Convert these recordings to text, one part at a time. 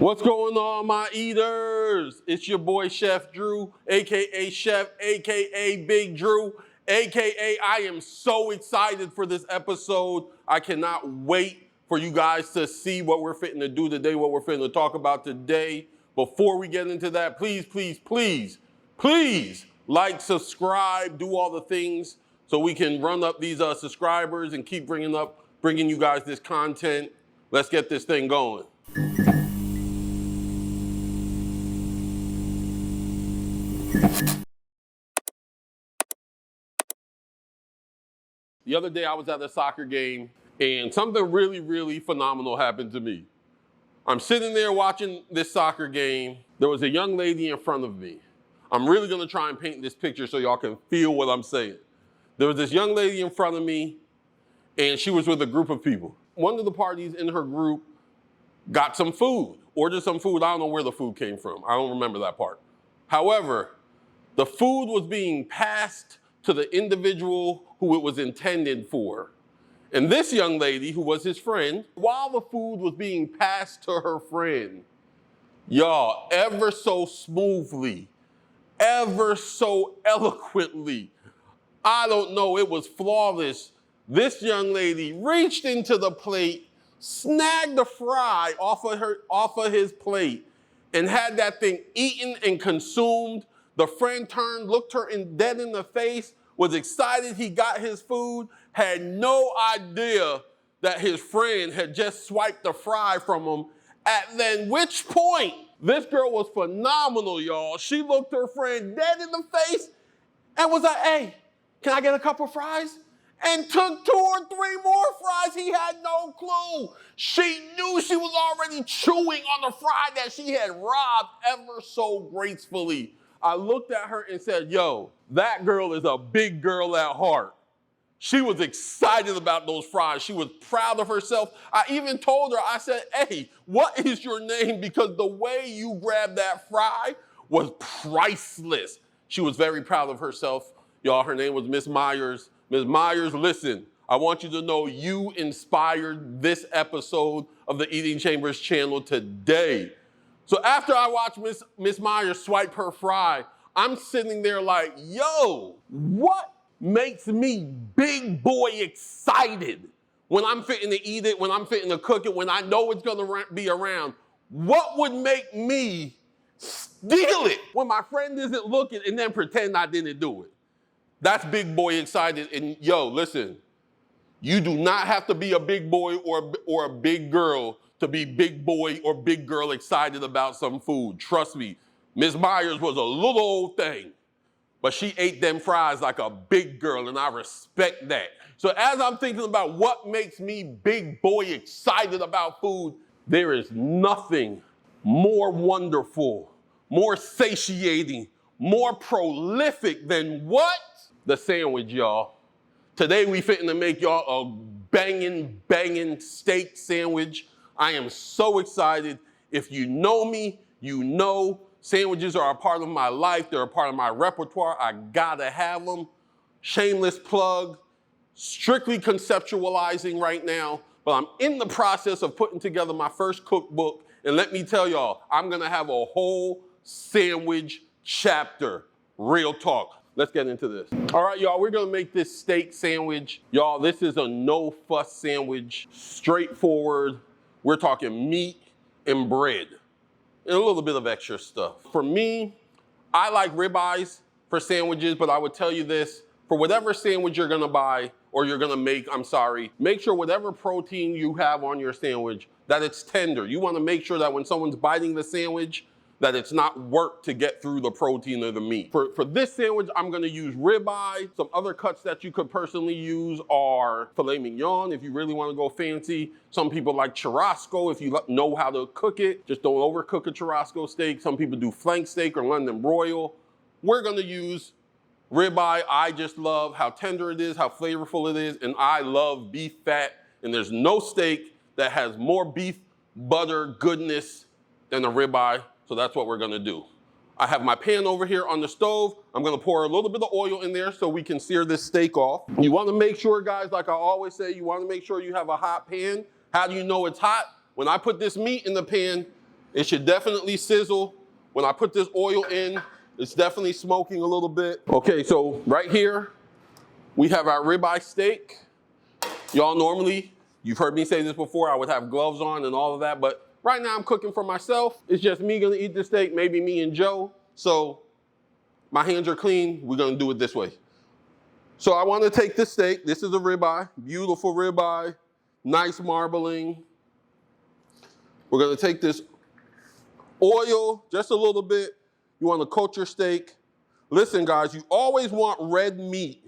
What's going on, my eaters? It's your boy Chef Drew, AKA Chef, AKA Big Drew, AKA I am so excited for this episode. I cannot wait for you guys to see what we're fitting to do today, what we're fitting to talk about today. Before we get into that, please like, subscribe, do all the things so we can run up these subscribers and keep bringing you guys this content. Let's get this thing going. The other day I was at a soccer game and something really phenomenal happened to me. I'm sitting there watching this soccer game. There was a young lady in front of me. I'm really gonna try and paint this picture so y'all can feel what I'm saying. There was this young lady in front of me and she was with a group of people. One of the parties in her group got some food, ordered some food. I don't know where the food came from. I don't remember that part. However, the food was being passed to the individual who it was intended for. And this young lady, who was his friend, while the food was being passed to her friend, y'all, ever so smoothly, ever so eloquently, I don't know, it was flawless. This young lady reached into the plate, snagged a fry off of his plate, and had that thing eaten and consumed. The friend turned, looked her dead in the face, was excited he got his food, had no idea that his friend had just swiped the fry from him. At then which point, this girl was phenomenal, y'all. She looked her friend dead in the face and was like, "Hey, can I get a couple fries?" And took 2 or 3 more fries. He had no clue. She knew she was already chewing on the fry that she had robbed ever so gracefully. I looked at her and said, "Yo, that girl is a big girl at heart." She was excited about those fries. She was proud of herself. I even told her, I said, "Hey, what is your name?" Because the way you grabbed that fry was priceless. She was very proud of herself. Y'all, her name was Miss Myers. Ms. Myers, listen, I want you to know you inspired this episode of the Eating Chambers channel today. So after I watched Miss Myers swipe her fry, I'm sitting there like, yo, what makes me big boy excited when I'm fitting to eat it, when I'm fitting to cook it, when I know it's gonna be around? What would make me steal it when my friend isn't looking and then pretend I didn't do it? That's big boy excited. And yo, listen, you do not have to be a big boy or a big girl to be big boy or big girl excited about some food. Trust me, Ms. Myers was a little old thing, but she ate them fries like a big girl, and I respect that. So as I'm thinking about what makes me big boy excited about food, there is nothing more wonderful, more satiating, more prolific than what? The sandwich, y'all. Today we fitting to make y'all a banging steak sandwich. I am so excited. If you know me, you know sandwiches are a part of my life. They're a part of my repertoire. I gotta have them. Shameless plug, strictly conceptualizing right now, but I'm in the process of putting together my first cookbook. And let me tell y'all, I'm gonna have a whole sandwich chapter. Real talk. Let's get into this. All right, y'all, we're gonna make this steak sandwich. Y'all, this is a no fuss sandwich, straightforward. We're talking meat and bread and a little bit of extra stuff. For me, I like ribeyes for sandwiches, but I would tell you this, for whatever sandwich you're gonna buy or you're gonna make, make sure whatever protein you have on your sandwich, that it's tender. You wanna make sure that when someone's biting the sandwich, that it's not work to get through the protein or the meat. For this sandwich, I'm gonna use ribeye. Some other cuts that you could personally use are filet mignon, if you really wanna go fancy. Some people like churrasco, if you know how to cook it. Just don't overcook a churrasco steak. Some people do flank steak or London broil. We're gonna use ribeye. I just love how tender it is, how flavorful it is, and I love beef fat, and there's no steak that has more beef butter goodness than a ribeye. So that's what we're gonna do. I have my pan over here on the stove. I'm gonna pour a little bit of oil in there so we can sear this steak off. You wanna make sure, guys, like I always say, you wanna make sure you have a hot pan. How do you know it's hot? When I put this meat in the pan, It should definitely sizzle. When I put this oil in, it's definitely smoking a little bit. Okay, so right here, we have our ribeye steak. Y'all normally, you've heard me say this before, I would have gloves on and all of that, but right now I'm cooking for myself. It's just me gonna eat the steak, maybe me and Joe. So my hands are clean, we're gonna do it this way. So I wanna take this steak, this is a ribeye, beautiful ribeye, nice marbling. We're gonna take this oil, just a little bit. You wanna coat your steak. Listen guys, you always want red meat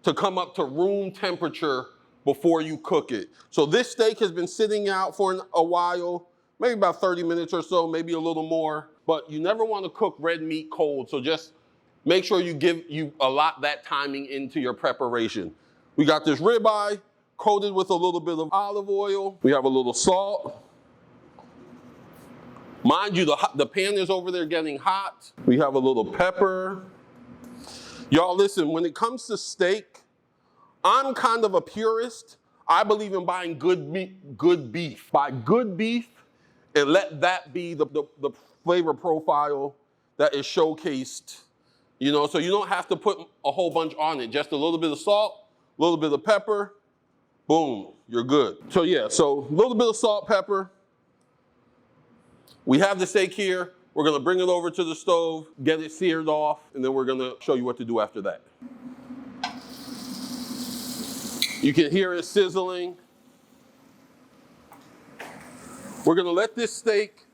to come up to room temperature before you cook it. So this steak has been sitting out for a while, maybe about 30 minutes or so, maybe a little more, but you never wanna cook red meat cold, so just make sure you allot that timing into your preparation. We got this ribeye coated with a little bit of olive oil. We have a little salt. Mind you, the pan is over there getting hot. We have a little pepper. Y'all listen, when it comes to steak, I'm kind of a purist. I believe in buying good meat, good beef. Buy good beef and let that be the flavor profile that is showcased. You know, so you don't have to put a whole bunch on it. Just a little bit of salt, a little bit of pepper, boom, you're good. So yeah, so a little bit of salt, pepper. We have the steak here. We're gonna bring it over to the stove, get it seared off, and then we're gonna show you what to do after that. You can hear it sizzling. We're gonna let this steak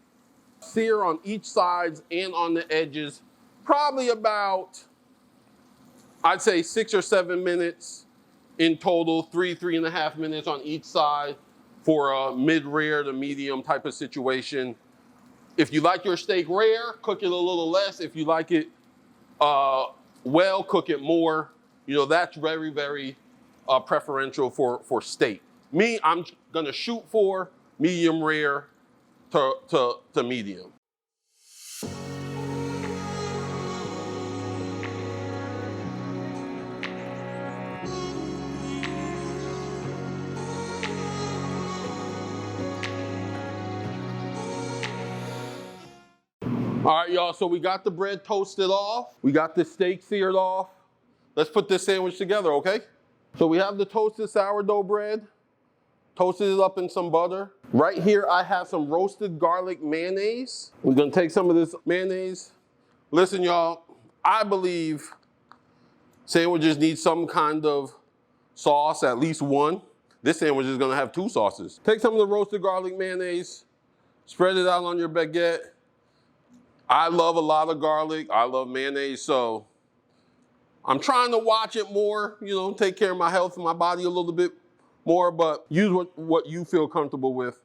sear on each side and on the edges, probably about, I'd say 6 or 7 minutes in total, 3.5 minutes on each side for a mid-rare to medium type of situation. If you like your steak rare, cook it a little less. If you like it well, cook it more. You know, that's very, very preferential for steak. Me, I'm gonna shoot for medium rare to medium. All right, y'all, so we got the bread toasted off. We got the steak seared off. Let's put this sandwich together, okay? So we have the toasted sourdough bread, toasted it up in some butter. Right here, I have some roasted garlic mayonnaise. We're gonna take some of this mayonnaise. Listen, y'all, I believe sandwiches need some kind of sauce, at least one. This sandwich is gonna have 2 sauces. Take some of the roasted garlic mayonnaise, spread it out on your baguette. I love a lot of garlic. I love mayonnaise, so I'm trying to watch it more, you know, take care of my health and my body a little bit more, but use what you feel comfortable with.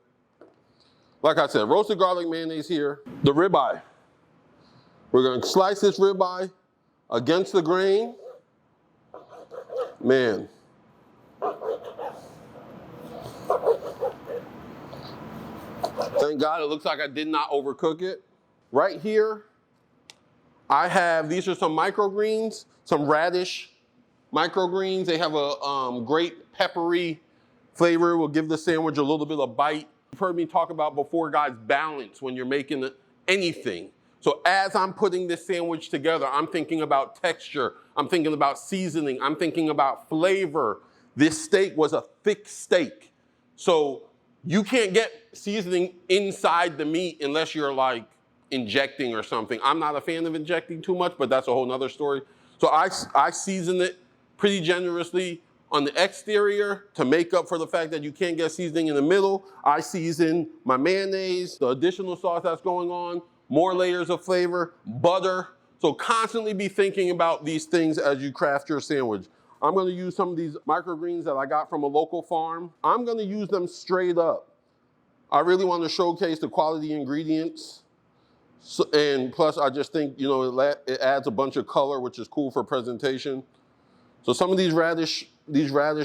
Like I said, roasted garlic mayonnaise here. The ribeye. We're gonna slice this ribeye against the grain. Man. Thank God it looks like I did not overcook it. Right here, I have, these are some microgreens, some radish microgreens. They have a great peppery flavor. It will give the sandwich a little bit of bite. You've heard me talk about before, guys, balance when you're making anything. So as I'm putting this sandwich together, I'm thinking about texture. I'm thinking about seasoning. I'm thinking about flavor. This steak was a thick steak. So you can't get seasoning inside the meat unless you're like injecting or something. I'm not a fan of injecting too much, but that's a whole nother story. So I season it pretty generously on the exterior to make up for the fact that you can't get seasoning in the middle. I season my mayonnaise, the additional sauce that's going on, more layers of flavor, butter. So constantly be thinking about these things as you craft your sandwich. I'm gonna use some of these microgreens that I got from a local farm. I'm gonna use them straight up. I really want to showcase the quality ingredients. So, and plus, I just think, you know, it adds a bunch of color, which is cool for presentation. So some of these radish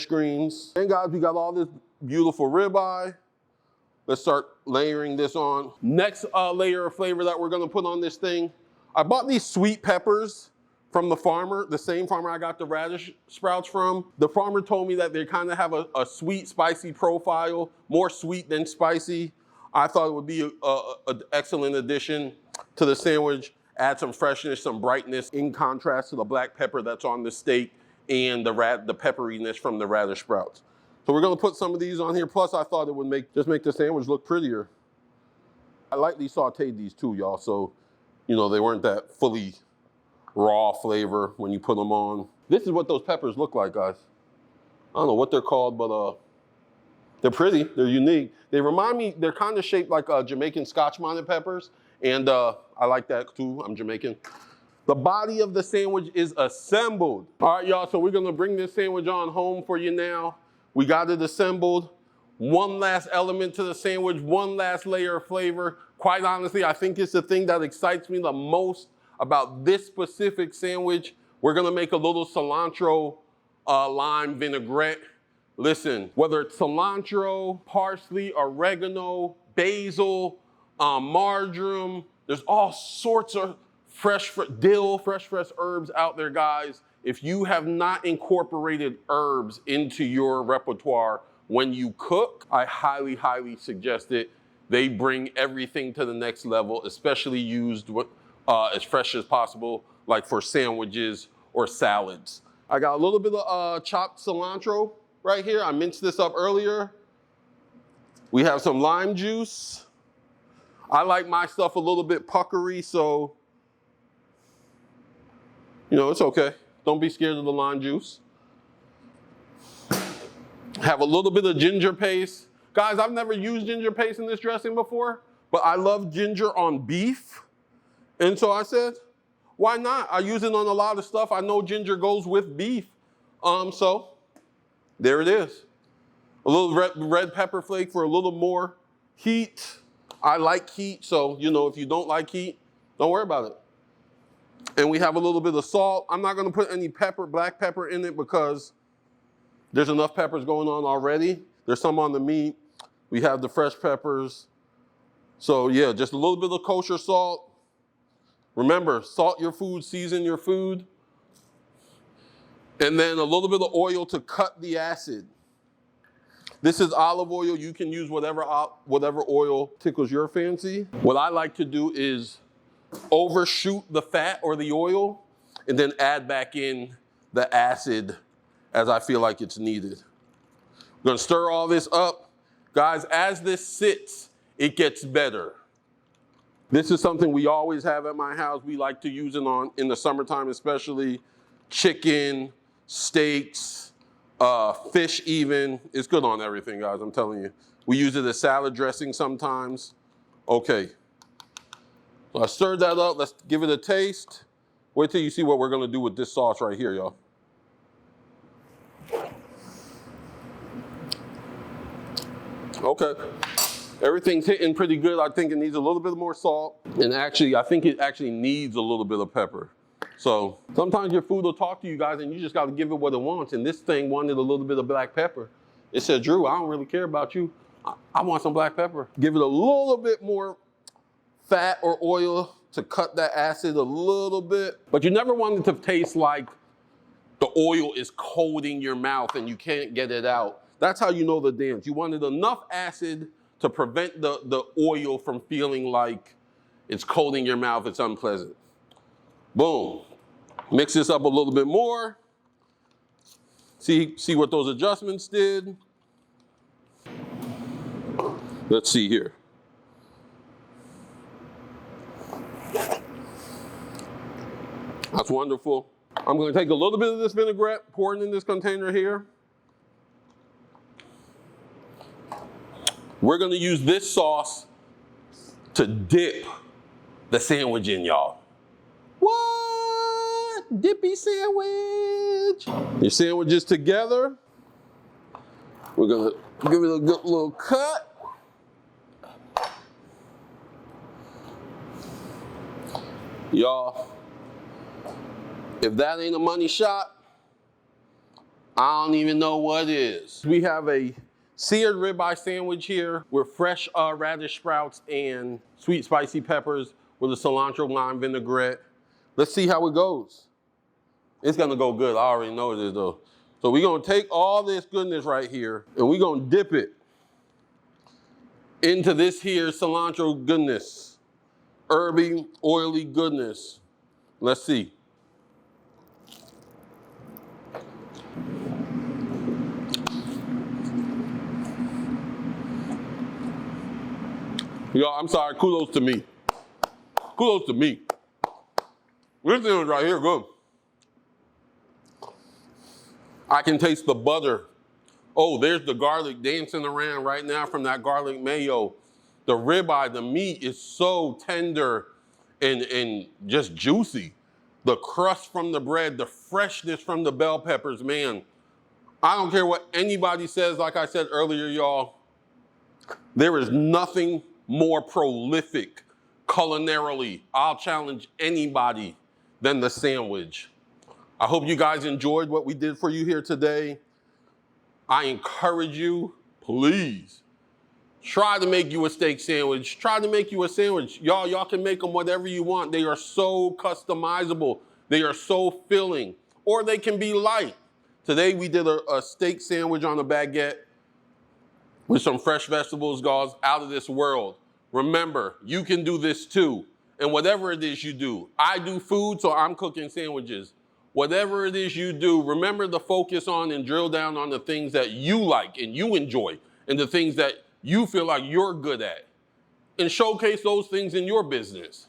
greens. And guys, we got all this beautiful ribeye. Let's start layering this on. Next layer of flavor that we're gonna put on this thing. I bought these sweet peppers from the farmer, the same farmer I got the radish sprouts from. The farmer told me that they kind of have a sweet, spicy profile, more sweet than spicy. I thought it would be an excellent addition to the sandwich. Add some freshness, some brightness in contrast to the black pepper that's on the steak and the pepperiness from the radish sprouts. So we're gonna put some of these on here. Plus I thought it would just make the sandwich look prettier. I lightly sauteed these too, y'all, so you know they weren't that fully raw flavor when you put them on. This is what those peppers look like, guys. I don't know what they're called, but they're pretty, they're unique. They remind me, they're kind of shaped like Jamaican Scotch-bonnet peppers, and I like that too, I'm Jamaican. The body of the sandwich is assembled. All right, y'all, so we're gonna bring this sandwich on home for you now. We got it assembled. One last element to the sandwich, one last layer of flavor. Quite honestly, I think it's the thing that excites me the most about this specific sandwich. We're gonna make a little cilantro lime vinaigrette. Listen, whether it's cilantro, parsley, oregano, basil, marjoram, there's all sorts of fresh herbs out there, guys. If you have not incorporated herbs into your repertoire when you cook, I highly, highly suggest it. They bring everything to the next level, especially used as fresh as possible, like for sandwiches or salads. I got a little bit of chopped cilantro right here. I minced this up earlier. We have some lime juice. I like my stuff a little bit puckery, so, you know, it's okay. Don't be scared of the lime juice. Have a little bit of ginger paste. Guys, I've never used ginger paste in this dressing before, but I love ginger on beef. And so I said, why not? I use it on a lot of stuff. I know ginger goes with beef. So there it is. A little red pepper flake for a little more heat. I like heat, so you know, if you don't like heat, don't worry about it. And we have a little bit of salt. I'm not gonna put any black pepper in it because there's enough peppers going on already. There's some on the meat. We have the fresh peppers. So yeah, just a little bit of kosher salt. Remember, salt your food, season your food. And then a little bit of oil to cut the acid. This is olive oil. You can use whatever oil tickles your fancy. What I like to do is overshoot the fat or the oil and then add back in the acid as I feel like it's needed. I'm gonna stir all this up. Guys, as this sits, it gets better. This is something we always have at my house. We like to use it in the summertime, especially chicken, steaks, fish even. It's good on everything, guys, I'm telling you. We use it as salad dressing sometimes. Okay, so I stirred that up. Let's give it a taste. Wait till you see what we're gonna do with this sauce right here, y'all. Okay, everything's hitting pretty good. I think it needs a little bit more salt. And actually, I think it actually needs a little bit of pepper. So sometimes your food will talk to you guys and you just gotta give it what it wants. And this thing wanted a little bit of black pepper. It said, Drew, I don't really care about you. I want some black pepper. Give it a little bit more fat or oil to cut that acid a little bit. But you never want it to taste like the oil is coating your mouth and you can't get it out. That's how you know the dance. You wanted enough acid to prevent the oil from feeling like it's coating your mouth, it's unpleasant. Boom. Mix this up a little bit more. See what those adjustments did. Let's see here. That's wonderful. I'm gonna take a little bit of this vinaigrette, pour it in this container here. We're gonna use this sauce to dip the sandwich in, y'all. What? Dippy sandwich. Your sandwiches together. We're gonna give it a good little cut. Y'all, if that ain't a money shot, I don't even know what is. We have a seared ribeye sandwich here with fresh radish sprouts and sweet spicy peppers with a cilantro lime vinaigrette. Let's see how it goes. It's gonna go good, I already know it is though. So we're gonna take all this goodness right here and we're gonna dip it into this here cilantro goodness, herby, oily goodness. Let's see. Yo, I'm sorry, kudos to me. Kudos to me. This thing is right here, good. I can taste the butter. Oh, there's the garlic dancing around right now from that garlic mayo. The ribeye, the meat is so tender and just juicy. The crust from the bread, the freshness from the bell peppers, man. I don't care what anybody says, like I said earlier, y'all. There is nothing more prolific culinarily, I'll challenge anybody, than the sandwich. I hope you guys enjoyed what we did for you here today. I encourage you, please, try to make you a steak sandwich. Try to make you a sandwich. Y'all can make them whatever you want. They are so customizable. They are so filling. Or they can be light. Today we did a steak sandwich on a baguette with some fresh vegetables, guys, out of this world. Remember, you can do this too. And whatever it is you do, I do food, so I'm cooking sandwiches. Whatever it is you do, remember to focus on and drill down on the things that you like and you enjoy and the things that you feel like you're good at. And showcase those things in your business.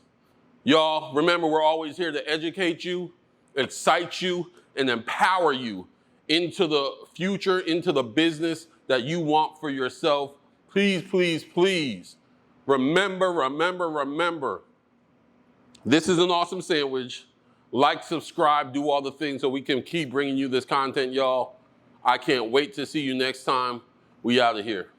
Y'all, remember, we're always here to educate you, excite you, and empower you into the future, into the business that you want for yourself. Please, please, please, remember, this is an awesome sandwich. Like, subscribe, do all the things so we can keep bringing you this content, y'all. I can't wait to see you next time. We out of here.